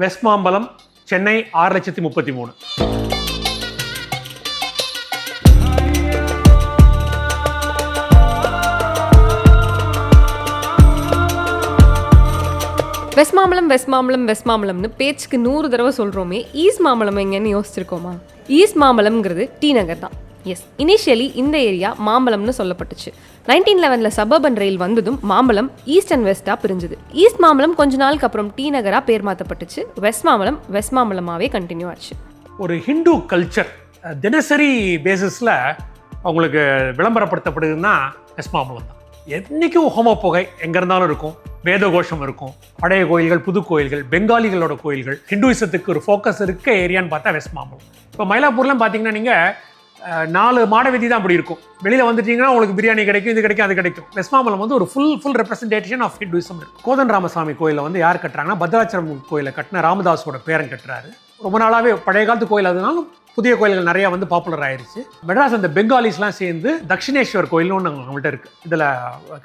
West Mambalam, Chennai 6,33,000. West Mambalam west Mambalam west மாம்பலம்னு பேச்சுக்கு 100 தடவை சொல்கிறோமே, ஈஸ்ட் மாம்பலம் எங்கன்னு யோசிச்சிருக்கோமா? ஈஸ்ட் மாம்பலம்ங்கிறது டி நகர் தான். எஸ், இனிஷியலி இந்த ஏரியா மாம்பலம்னு சொல்லப்பட்டுச்சு. 1911 சபர்பன் ரயில் வந்ததும் மாம்பலம் ஈஸ்ட் அண்ட் வெஸ்ட்டாக பிரிஞ்சுது. ஈஸ்ட் மாம்பலம் கொஞ்ச நாளுக்கு அப்புறம் டி நகராக பேர் மாற்றப்பட்டுச்சு. வெஸ்ட் மாம்பலம் வெஸ்ட் மாம்பலமாகவே கண்டினியூ ஆச்சு. ஒரு ஹிந்து கல்ச்சர் தினசரி பேசிஸில் அவங்களுக்கு விளம்பரப்படுத்தப்படுதுன்னா வெஸ்ட் மாம்பலம் தான். என்றைக்கும் ஹோம புகை எங்கே இருந்தாலும் இருக்கும், வேத கோஷம் இருக்கும், பழைய கோயில்கள், புது கோயில்கள், பெங்காலிகளோட கோயில்கள், ஹிந்துவிசத்துக்கு ஒரு ஃபோக்கஸ் இருக்க ஏரியான்னு பார்த்தா வெஸ்ட் மாம்பலம். இப்போ மயிலாப்பூர்லாம் பார்த்தீங்கன்னா நீங்கள் 4 மாட வீதி தான் அப்படி இருக்கும். வெளியில் வந்துட்டீங்கன்னா உங்களுக்கு பிரியாணி கிடைக்கும், இது கிடைக்கும், அது கிடைக்கும். வெஸ்ட் மாம்பலம் வந்து ஒரு ஃபுல் ரெப்ரஸன்டேஷன் ஆஃப் ஹிந்துவிசம் இருக்கும். கோதண்டராமசாமி கோயிலில் வந்து யார் கட்டுறாங்கன்னா பத்ராச்சலம் கோயிலை கட்டின ராமதாஸோட பேரன் கட்டுறாரு. ரொம்ப நாளாகவே பழைய காலத்து கோயில், அதனாலும் புதிய கோயில்கள் நிறையா வந்து பாப்புலர் ஆயிடுச்சு. மெட்ராஸ் அந்த பெங்காலிஸ்லாம் சேர்ந்து தக்ஷிணேஸ்வர் கோயில்னு ஒன்று நம்மள்ட்ட இருக்குது இதில்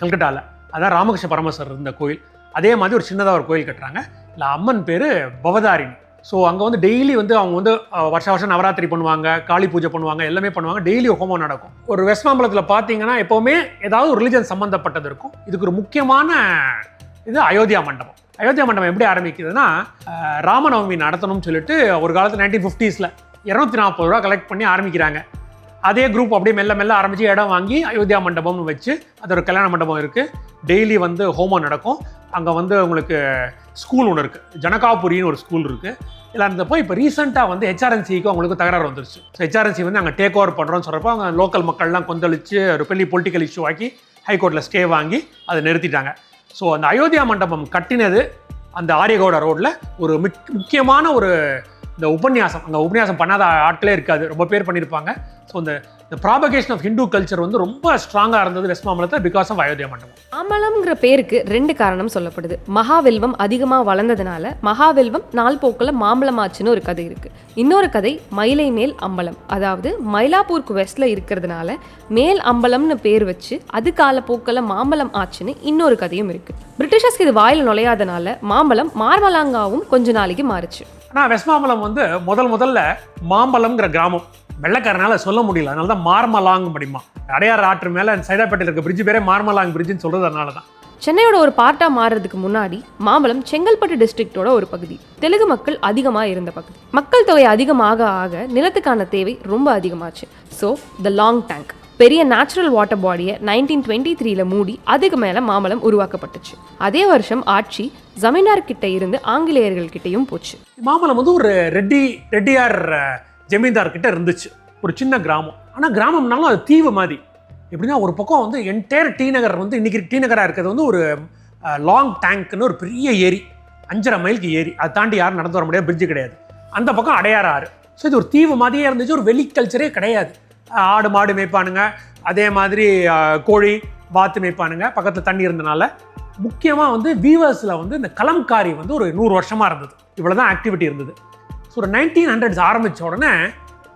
கல்கட்டாவில். அதான் ராமகிருஷ்ண பரமசர் இருந்த கோயில். அதே மாதிரி ஒரு சின்னதாக ஒரு கோயில் கட்டுறாங்க. இல்லை அம்மன் பேர் பவதாரிணி. ஸோ அங்கே வந்து டெய்லி வந்து அவங்க வந்து வருஷம் நவராத்திரி பண்ணுவாங்க, காளி பூஜை பண்ணுவாங்க, எல்லாமே பண்ணுவாங்க. டெய்லி ஹோமம் நடக்கும். ஒரு வெஸ்ட் மாம்பலத்தில் பார்த்தீங்கன்னா எப்போவுமே ஏதாவது ஒரு ரிலிஜன் சம்மந்தப்பட்டது இருக்கும். இதுக்கு ஒரு முக்கியமான இது அயோத்தியா மண்டபம். அயோத்தியா மண்டபம் எப்படி ஆரம்பிக்குதுன்னா, ராமநவமி நடத்தணும்னு சொல்லிட்டு ஒரு காலத்தில் 1950s 240 ரூபா கலெக்ட் பண்ணி ஆரம்பிக்கிறாங்க. அதே குரூப் அப்படியே மெல்ல மெல்ல ஆரம்பித்து இடம் வாங்கி அயோத்தியா மண்டபம்னு வச்சு அது ஒரு கல்யாண மண்டபம் இருக்குது. டெய்லி வந்து ஹோமம் நடக்கும். அங்கே வந்து உங்களுக்கு ஸ்கூல் ஒன்று இருக்குது, ஜனகாபுரின்னு ஒரு ஸ்கூல் இருக்குது. இல்லை இருந்தப்போ இப்போ ரீசெண்டாக வந்து ஹெச்ஆர்என்சிக்கு அவங்களுக்கு தகராறு வந்துருச்சு. ஸோ ஹெச்ஆர்என்சி வந்து அங்கே டேக் ஓவர் பண்ணுறோன்னு சொல்கிறப்போ அவங்க லோக்கல் மக்கள்லாம் கொந்தளிச்சு ஒரு பெரிய பொலிட்டிக்கல் இஷ்யூ ஆக்கி ஹைகோர்ட்டில் ஸ்டே வாங்கி அதை நிறுத்திட்டாங்க. ஸோ அந்த அயோத்தியா மண்டபம் கட்டினது அந்த ஆரியகவுடா ரோட்டில் ஒரு முக்கியமான ஒரு இந்த உபன்யாசம். அந்த உபன்யாசம் பண்ணாத ஆட்களே இருக்காது, ரொம்ப பேர் பண்ணியிருப்பாங்க. ஸோ இந்த ப்ராபகேஷன் ஆஃப் ஹிந்து கல்ச்சர் வந்து ரொம்ப ஸ்ட்ராங்காக இருந்தது வெஸ்ட் மாம்பலத்தில் பிகாஸ் ஆஃப் அயோத்தியா மண்டபம். மாம்பலம்ங்கிற பேருக்கு 2 காரணம் சொல்லப்படுது. மகாவெல்வம் அதிகமாக வளர்ந்ததுனால மகாவெல்வம் நாள் போக்கில் மாம்பலம் ஆச்சுன்னு ஒரு கதை இருக்குது. இன்னொரு கதை மயிலை மேல் அம்பலம், அதாவது மயிலாப்பூருக்கு வெஸ்ட்டில் இருக்கிறதுனால மேல் அம்பலம்னு பேர் வச்சு அது காலப்போக்கில் மாம்பலம் ஆச்சுன்னு இன்னொரு கதையும் இருக்குது. பிரிட்டிஷர்ஸ்க்கு இது வாயில் நுழையாதனால மாம்பலம் மார்மலாங்காவும் கொஞ்ச நாளைக்கு மாறுச்சு. ஆனால் வெஸ்ட் மாம்பலம் வந்து முதல்ல மாம்பலம்ங்கிற கிராமம் வெள்ளைக்காரனால சொல்ல முடியல, அதனால தான் மார்மலாங் படிமா. அடையார் ஆற்று மேலே சைதாப்பேட்டையில் இருக்க பிரிட்ஜ் பேரே மார்மலாங் பிரிட்ஜுன்னு சொல்கிறது அதனால தான். சென்னையோட ஒரு பார்ட்டாக மாறுறதுக்கு முன்னாடி மாம்பலம் செங்கல்பட்டு டிஸ்ட்ரிக்டோட ஒரு பகுதி. தெலுங்கு மக்கள் அதிகமாக இருந்த பகுதி. மக்கள் தொகை அதிகமாக ஆக நிலத்துக்கான தேவை ரொம்ப அதிகமாச்சு. ஸோ த லாங் டேங்க், பெரிய நேச்சுரல் வாட்டர் பாடியை 1923 மூடி அதுக்கு மேலே மாம்பலம் உருவாக்கப்பட்டுச்சு. அதே வருஷம் ஆட்சி ஜமீன்தார் கிட்ட இருந்து ஆங்கிலேயர்கள் கிட்டையும் போச்சு. மாம்பலம் வந்து ஒரு ரெட்டியார் ஜமீன்தார் கிட்ட இருந்துச்சு, ஒரு சின்ன கிராமம். ஆனால் கிராமம்னாலும் அது தீவு மாதிரி. எப்படின்னா ஒரு பக்கம் வந்து என்டையர் டி நகர் வந்து இன்றைக்கி டி நகராக இருக்கிறது வந்து ஒரு லாங் டேங்க்னு ஒரு பெரிய ஏரி, 5.5 மைலுக்கு ஏரி. அதை தாண்டி யாரும் நடந்து வர முடியாது, பிரிட்ஜு கிடையாது. அந்த பக்கம் அடையார் ஆறு. ஸோ இது ஒரு தீவு மாதிரியே இருந்துச்சு, ஒரு வெளி கல்ச்சரே கிடையாது. ஆடு மாடு மேய்ப்பானுங்க, அதே மாதிரி கோழி வாத்து மேய்ப்பானுங்க, பக்கத்தில் தண்ணி இருந்தனால. முக்கியமாக வந்து வீவர்ஸில் வந்து இந்த கலம்காரி வந்து ஒரு 100 வருஷமாக இருந்தது. இவ்வளோ தான் ஆக்டிவிட்டி இருந்தது. ஸோ ஒரு 1900s ஆரம்பித்த உடனே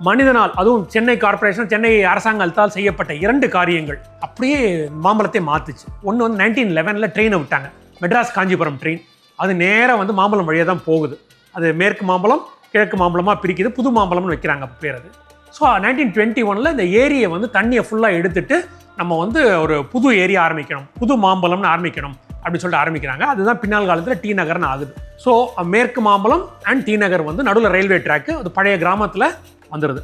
மனிதனால், அதுவும் சென்னை கார்பரேஷன், சென்னை அரசாங்கத்தால் செய்யப்பட்ட 2 காரியங்கள் அப்படியே மாம்பலத்தை மாற்றுச்சு. ஒன்று வந்து 1911 ட்ரெயினை விட்டாங்க, மெட்ராஸ் காஞ்சிபுரம் ட்ரெயின். அது நேராக வந்து மாம்பலம் வழியாக தான் போகுது. அது மேற்கு மாம்பலம் கிழக்கு மாம்பலமாக பிரிக்குது, புது மாம்பலம்னு வைக்கிறாங்க அப்போ பேர் அது. ஸோ 1921 இந்த ஏரியை வந்து தண்ணியை ஃபுல்லாக எடுத்துட்டு நம்ம வந்து ஒரு புது ஏரியா ஆரம்பிக்கணும், புது மாம்பலம்னு ஆரம்பிக்கணும் அப்படின்னு சொல்லிட்டு ஆரம்பிக்கிறாங்க. அதுதான் பின்னால் காலத்தில் டி நகர்னு ஆகுது. ஸோ மேற்கு மாம்பலம் அண்ட் டி நகர் வந்து நடுவில் ரயில்வே ட்ராக்கு, அது பழைய கிராமத்தில் வந்துடுது.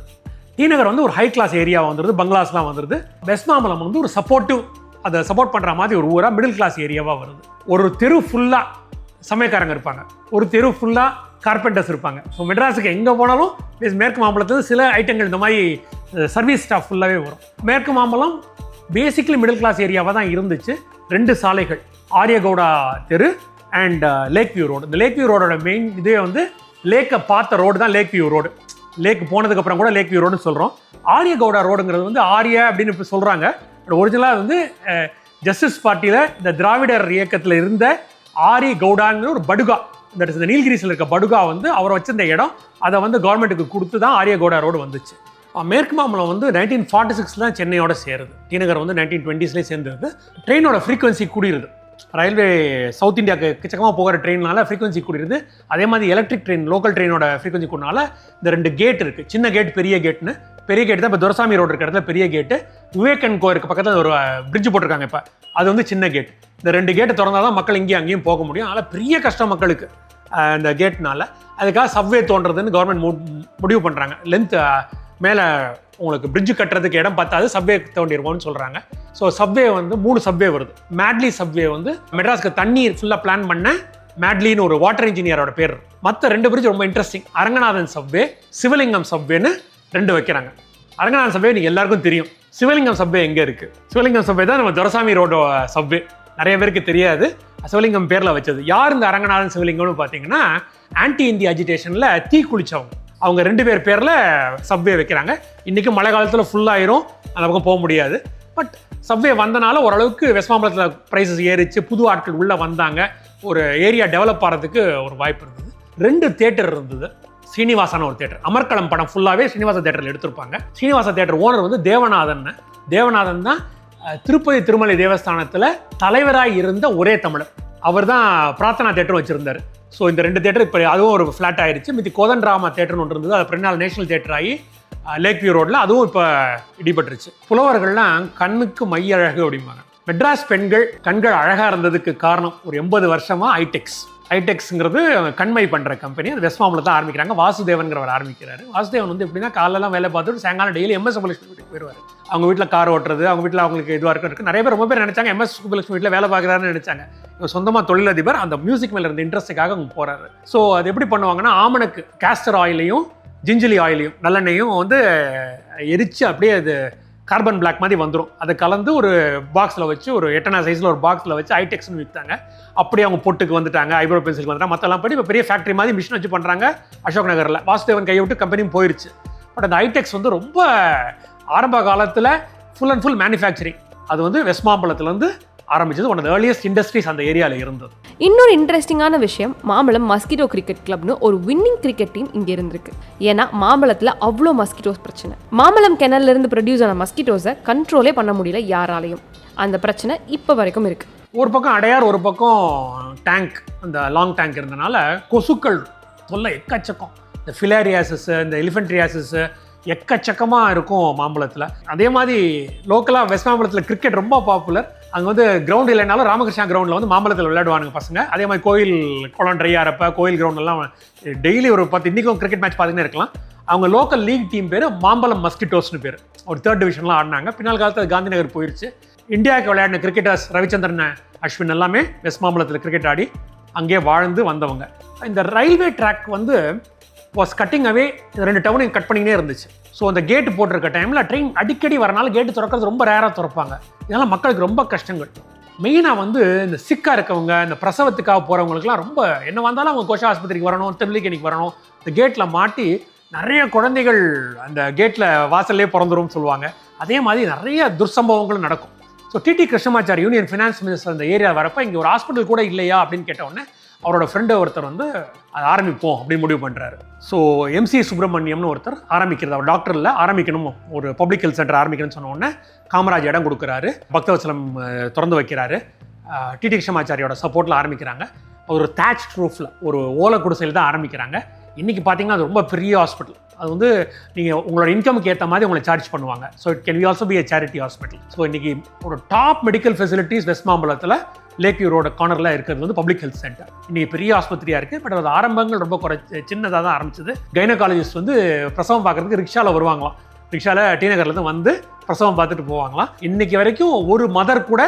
டி நகர் வந்து ஒரு ஹை கிளாஸ் ஏரியாவாக வந்துடுது, பங்களாஸ்லாம் வந்துடுது. வெஸ்ட் மாம்பலம் வந்து ஒரு சப்போர்ட்டிவ், அதை சப்போர்ட் பண்ணுற மாதிரி ஒரு ஊராக மிடில் கிளாஸ் ஏரியாவாக வருது. ஒரு தெரு ஃபுல்லாக சமயக்காரங்க இருப்பாங்க, ஒரு தெரு ஃபுல்லாக கார்பெண்டர்ஸ் இருப்பாங்க. ஸோ மெட்ராஸுக்கு எங்கே போனாலும் மேற்கு மாம்பலத்தில் சில ஐட்டங்கள் இந்த மாதிரி சர்வீஸ் ஸ்டாஃப் ஃபுல்லாகவே வரும். மேற்கு மாம்பலம் பேசிக்கலி மிடில் கிளாஸ் ஏரியாவாக தான் இருந்துச்சு. 2 சாலைகள், ஆரியகவுடா தெரு அண்ட் லேக் வியூ ரோடு. இந்த லேக் வியூ ரோடோட மெயின் இதே வந்து லேக்கை பார்த்த ரோடு தான் லேக் வியூ ரோடு. லேக் போனதுக்கப்புறம் கூட லேக் வியூ ரோடுன்னு சொல்கிறோம். ஆரியகவுடா ரோடுங்கிறது வந்து ஆரியா அப்படின்னு இப்போ சொல்கிறாங்க. ஒரிஜினலாக வந்து ஜஸ்டிஸ் பார்ட்டியில் இந்த திராவிடர் இயக்கத்தில் இருந்த ஆரிய கவுடாங்கிற ஒரு படுகா, இந்த நீலகிரிஸில் இருக்க படுகா வந்து அவர் வச்சிருந்த இடம், அதை வந்து கவர்மெண்ட்டுக்கு கொடுத்து தான் ஆரியகவுடா ரோடு வந்துச்சு. மேற்கு மாம்பலம் வந்து 1946 சென்னையோட சேருது. டி நகர் வந்து 1920s சேர்ந்துருது. ட்ரெயினோட ஃப்ரீக்வன்சி கூடியிருது. ரயில்வே சவுத் இந்தியாவுக்கு கிச்சக்கமாக போகிற ட்ரெயினால ஃப்ரீக்வன்சி கூடியிருது. அதே மாதிரி எலக்ட்ரிக் ட்ரெயின் லோக்கல் ட்ரெயினோட ஃப்ரீக்வன்சி கூடனால இந்த 2 கேட் இருக்குது. சின்ன கேட் பெரிய கேட்னு. பெரிய கேட் தான் இப்போ துரசாமி ரோடு இருக்க இடத்துல பெரிய கேட்டு. விவேகன் கோருக்கு பக்கத்தில் ஒரு பிரிட்ஜ் போட்டிருக்காங்க இப்போ, அது வந்து சின்ன கேட். இந்த 2 கேட்டு திறந்தால் தான் மக்கள் இங்கேயும் அங்கேயும் போக முடியும். அதனால் பெரிய கஷ்டம் மக்களுக்கு இந்த கேட்னால. அதுக்காக சப்வே தோன்றதுன்னு கவர்மெண்ட் முடிவு பண்ணுறாங்க. லென்த் மேலே உங்களுக்கு பிரிட்ஜ் கட்டுறதுக்கு இடம் பார்த்தாது, சப்வே தோண்டிடுவோம்னு சொல்கிறாங்க. ஸோ சப்வே வந்து 3 சப்வே வருது. மேட்லி சப்வே வந்து மெட்ராஸ்க்கு தண்ணி ஃபுல்லாக பிளான் பண்ண மேட்லின்னு ஒரு வாட்டர் இன்ஜினியரோட பேர். மற்ற 2 பிரிட்ஜ் ரொம்ப இன்ட்ரெஸ்டிங். அரங்கநாதன் சப்வே, சிவலிங்கம் சப்வேன்னு 2 வைக்கிறாங்க. அரங்கநாதன் சப்வே நீங்கள் எல்லாருக்கும் தெரியும். சிவலிங்கம் சப்வே எங்கே இருக்குது? சிவலிங்கம் சப்வே தான் நம்ம துரசாமி ரோடு சப்வே. நிறைய பேருக்கு தெரியாது சிவலிங்கம் பேரில் வச்சது. யார் இந்த அரங்கநாதன் சிவலிங்கம்னு பார்த்தீங்கன்னா, ஆன்டி இந்தியா அஜிடேஷனில் தீ குளிச்சவங்க. அவங்க 2 பேர் பேரில் சப்வே வைக்கிறாங்க. இன்றைக்கும் மழை காலத்தில் ஃபுல்லாயிரும், அந்த பக்கம் போக முடியாது. பட் சப்வே வந்தனால ஓரளவுக்கு வெஸ்ட் மாம்பலத்தில் ப்ரைஸஸ் ஏறிச்சு, புது ஆட்கள் உள்ளே வந்தாங்க, ஒரு ஏரியா டெவலப் ஆகிறதுக்கு ஒரு வாய்ப்பு இருந்தது. 2 தியேட்டர் இருந்தது. ஸ்ரீனிவாசன் ஒரு தியேட்டர், அமர்க்களம் படம் ஃபுல்லாகவே ஸ்ரீனிவாச தியேட்டரில் எடுத்திருப்பாங்க. ஸ்ரீனிவாச தியேட்டர் ஓனர் வந்து தேவநாதன் தான் திருப்பதி திருமலை தேவஸ்தானத்தில் தலைவராக இருந்த ஒரே தமிழர். அவர் தான் பிரார்த்தனா தியேட்டர் வச்சுருந்தார். ஸோ இந்த 2 தியேட்டர் இப்போ அதுவும் ஒரு ஃப்ளாட் ஆயிடுச்சு. மிதி கோதண்டராமா தியேட்டர்னு ஒன்று இருந்தது, அது பின்னாள் நேஷனல் தியேட்டர் ஆகி லேக் வியூ ரோடில் அதுவும் இப்போ இடிபட்டுருச்சு. புலவர்கள்லாம் கண்ணுக்கு மையழகு அப்படிம்பாங்க. மெட்ராஸ் பெண்கள் கண்கள் அழகாக இருந்ததுக்கு காரணம் ஒரு 80 வருஷமாக ஐடெக்ஸ்ங்கிறது கண்மை பண்ணுற கம்பெனி. அது வெஸ்ட் மாம்பலத்தில் தான் ஆரம்பிக்கிறாங்க. வாசுதேவன்கிறவர் ஆரம்பிக்கிறாரு. வாசுதேவன் வந்து எப்படின்னா காலையெல்லாம் வேலை பார்த்துட்டு சாயங்காலம் டெய்லி MS சுப்புலட்சுமி வீட்டுக்கு போயிடுவார். அவங்க வீட்டில் கார் ஓட்டுறது, அவங்க வீட்டில் அவங்களுக்கு இதுவாக இருக்கு. நிறைய பேர் ரொம்ப பேர் நினைச்சாங்க MS சுப்புலட்சுமி வீட்டில் வேலை பார்க்குறாருன்னு நினைச்சாங்க. இவர் சொந்தமாக தொழிலதிபர். அந்த மியூசிக் மேலே இருந்த இன்ட்ரெஸ்ட்டுக்காக அவங்க போகிறாரு. ஸோ அது எப்படி பண்ணுவாங்கன்னா, ஆமணக்கு கேஸ்டர் ஆயிலையும் ஜிஞ்சலி ஆயிலையும் நல்லெண்ணையும் வந்து எரிச்சு அப்படியே அது கார்பன் பிளாக் மாதிரி வந்துடும். அதை கலந்து ஒரு பாக்ஸில் வச்சு, ஒரு 8 சைஸில் ஒரு பாக்ஸில் வச்சு ஐடெக்ஸ்னு விற்றாங்க. அப்படியே அவங்க பொட்டுக்கு வந்துட்டாங்க, ஐப்ரோ பென்சிலுக்கு வந்துட்டாங்க. மற்றெல்லாம் படி இப்போ பெரிய ஃபேக்ட்ரி மாதிரி மிஷின் வச்சு பண்ணுறாங்க அசோக் நகரில். வாசுதேவன் கையை விட்டு கம்பெனியும் போயிடுச்சு. பட் அந்த ஐடெக்ஸ் வந்து ரொம்ப ஆரம்ப காலத்தில் ஃபுல் அண்ட் ஃபுல் மேனுஃபேக்சரிங். அது வந்து வெஸ்ட் மாம்பலத்துலேருந்து ஆரம்பிச்சது. One of the earliest industries அந்த ஏரியாவில் இருந்தது. இன்னொரு இன்ட்ரெஸ்டிங்கான விஷயம், மாம்பலம் மஸ்கிட்டோ கிரிக்கெட் கிளப்னு ஒரு வின்னிங் கிரிக்கெட் டீம் இங்கே இருந்திருக்கு. ஏன்னா மாம்பலத்தில் அவ்வளோ மஸ்கிட்டோஸ் பிரச்சனை. மாம்பலம் கிணல்ல இருந்து ப்ரொடியூஸ் ஆன மஸ்கிட்டோஸை கண்ட்ரோலே பண்ண முடியல யாராலையும். அந்த பிரச்சனை இப்போ வரைக்கும் இருக்கு. ஒரு பக்கம் அடையார், ஒரு பக்கம் டேங்க், அந்த லாங் டேங்க் இருந்தனால கொசுக்கள் தொல்லை எக்கச்சக்கம். இந்த ஃபிலேரியாசிஸ், இந்த எலிஃபென்ட்ரியாசிஸ் எக்கச்சக்கமாக இருக்கும் மாம்பலத்தில். அதே மாதிரி லோக்கலாக வெஸ்ட் மாம்பலத்தில் கிரிக்கெட் ரொம்ப பாப்புலர். அங்கே வந்து கிரவுண்ட் இல்லைனாலும் ராமகிருஷ்ணா கிரவுண்டில் வந்து மாம்பலத்தில் விளையாடுவானுங்க பசங்க. அதே மாதிரி கோயில் குளம் ட்ரை ஆகிறப்ப கோயில் கிரவுண்டெல்லாம் டெய்லி ஒரு 10 இன்றைக்கும் கிரிக்கெட் மேட்ச் பார்த்துக்கிட்டே இருக்கலாம். அவங்க லோக்கல் லீக் டீம் பேர் மாம்பலம் மஸ்கிட்டோஸ்னு பேர். ஒரு 3rd டிவிஷன்லாம் ஆடினாங்க. பின்னால் காலத்தில் காந்தி நகர் போயிடுச்சு. இந்தியாவுக்கு விளையாடின கிரிக்கெட்டர்ஸ் ரவிச்சந்திரன், அஸ்வின் எல்லாமே வெஸ்ட் மாம்பலத்தில் கிரிக்கெட் ஆடி அங்கேயே வாழ்ந்து வந்தவங்க. இந்த ரயில்வே ட்ராக் வந்து வாஸ் கட்டிங் அவே. 2 டவுனையும் கட் பண்ணிக்கினே இருந்துச்சு. ஸோ அந்த கேட்டு போட்டிருக்க டைமில் ட்ரெயின் அடிக்கடி வரனால கேட்டு திறக்கிறது ரொம்ப ரேராக திறப்பாங்க. இதனால் மக்களுக்கு ரொம்ப கஷ்டங்கள். மெயினாக வந்து இந்த சிக்காக இருக்கவங்க, இந்த பிரசவத்துக்காக போகிறவங்களுக்குலாம் ரொம்ப என்ன வந்தாலும் அவங்க கோஷா ஆஸ்பத்திரிக்கு வரணும், திருநெல்வேலிக்கு வரணும். இந்த கேட்டில் மாட்டி நிறைய குழந்தைகள் அந்த கேட்டில் வாசல்லே பிறந்துரும்னு சொல்லுவாங்க. அதே மாதிரி நிறைய துர்சம்பவங்களும் நடக்கும். So TT Krishnamachari union finance minister அந்த ஏரியா வரப்போ இங்கே ஒரு ஹாஸ்பிட்டல் கூட இல்லையா அப்படின்னு கேட்டவுடனே அவரோட ஃப்ரெண்டு ஒருத்தர் வந்து அதை ஆரம்பிப்போம் அப்படின்னு முடிவு பண்ணுறாரு. ஸோ MC சுப்பிரமணியம்னு ஒருத்தர் ஆரம்பிக்கிறது, அவர் டாக்டர் இல்லை, ஆரம்பிக்கணும், ஒரு பப்ளிக் ஹெல்த் சென்டர் ஆரம்பிக்கணும்னு சொன்ன உடனே காமராஜ் இடம் கொடுக்குறாரு, பக்தவச்சலம் திறந்து வைக்கிறாரு. டிடி கிருஷ்ணமாச்சாரியோட சப்போர்ட்டில் ஆரம்பிக்கிறாங்க. ஒரு தேட்ச் ரூஃபில் ஒரு ஓலை குடிசையில் தான் ஆரம்பிக்கிறாங்க. இன்றைக்கி பார்த்தீங்கன்னா அது ரொம்ப பெரிய ஹாஸ்பிட்டல். அது வந்து நீங்கள் உங்களோட இன்கமுக்கு ஏற்ற மாதிரி உங்களை சார்ஜ் பண்ணுவாங்க. So it can also be a charity hospital. So இன்றைக்கி ஒரு டாப் மெடிக்கல் ஃபெசிலிட்டிஸ் வெஸ்ட் மாம்பலத்தில் லேக் வியூ ரோட கார்னரில் இருக்கிறது வந்து பப்ளிக் ஹெல்த் சென்டர். இன்றைக்கி பெரிய ஆஸ்பத்திரியாக இருக்குது. பட் அது ஆரம்பங்கள் ரொம்ப சின்னதாக தான் ஆரம்பிச்சது. கைனகாலஜிஸ்ட் வந்து பிரசவம் பார்க்குறதுக்கு ரிக்ஷாவில் வருவாங்களாம். ரிக்ஷாவில் டி நகர்லேருந்து வந்து பிரசவம் பார்த்துட்டு போவாங்களாம். இன்றைக்கி வரைக்கும் ஒரு மதர் கூட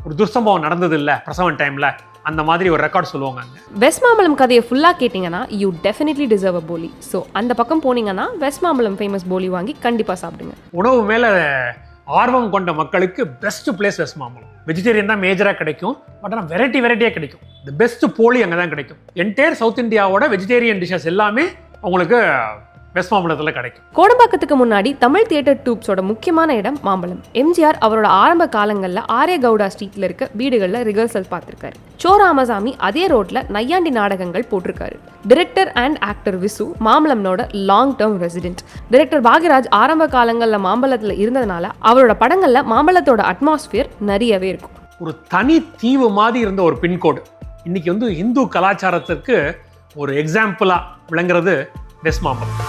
ஒரு துர்சம்பவம் நடந்தது இல்லை பிரசவம் டைமில், அந்த மாதிரி ஒரு ரெக்கார்ட் சொல்லுவாங்க. வெஸ்ட் மாம்பலம் கதையை ஃபுல்லாக கேட்டிங்கன்னா யூ டெஃபினெட்லி டிசர்வ் அ போலி. ஸோ அந்த பக்கம் போனீங்கன்னா வெஸ்ட் மாம்பலம் ஃபேமஸ் போலி வாங்கி கண்டிப்பாக சாப்பிடுங்க. உணவு மேலே ஆர்வம் கொண்ட மக்களுக்கு best place west Mambalam. Vegetarian தான் மேஜராக கிடைக்கும், பட் ஆனால் வெரைட்டியாக கிடைக்கும். தி பெஸ்ட் போலி அங்கே தான் கிடைக்கும். என்டையர் சவுத் இந்தியாவோட வெஜிடேரியன் டிஷ்ஷஸ் எல்லாமே உங்களுக்கு வெஸ்ட் மாம்பலத்தில் கிடைக்கும். கோடம்பாக்கத்துக்கு முன்னாடி தமிழ் தியேட்டர் டூப்ஸோட முக்கியமான இடம் மாம்பலம். எம்ஜிஆர் அவரோட ஆரம்ப காலங்களில் ஆர்ய கவுடா ஸ்ட்ரீட்ல இருக்க வீடுகளில் ரிஹர்சல் பார்த்துருக்காரு. சோ ராமசாமி அதே ரோட்ல நையாண்டி நாடகங்கள் போட்டிருக்காரு. டிரெக்டர் அண்ட் ஆக்டர் விசு மாம்பலம்னோட long term resident. Director Bhagyaraj ஆரம்ப காலங்களில் மாம்பலத்தில் இருந்ததுனால அவரோட படங்கள்ல மாம்பலத்தோட அட்மாஸ்பியர் நிறையவே இருக்கும். ஒரு தனி தீவு மாதிரி இருந்த ஒரு பின்கோடு இன்னைக்கு வந்து இந்து கலாச்சாரத்திற்கு ஒரு எக்ஸாம்பிளாக விளங்குறது வெஸ்ட் மாம்பலம்.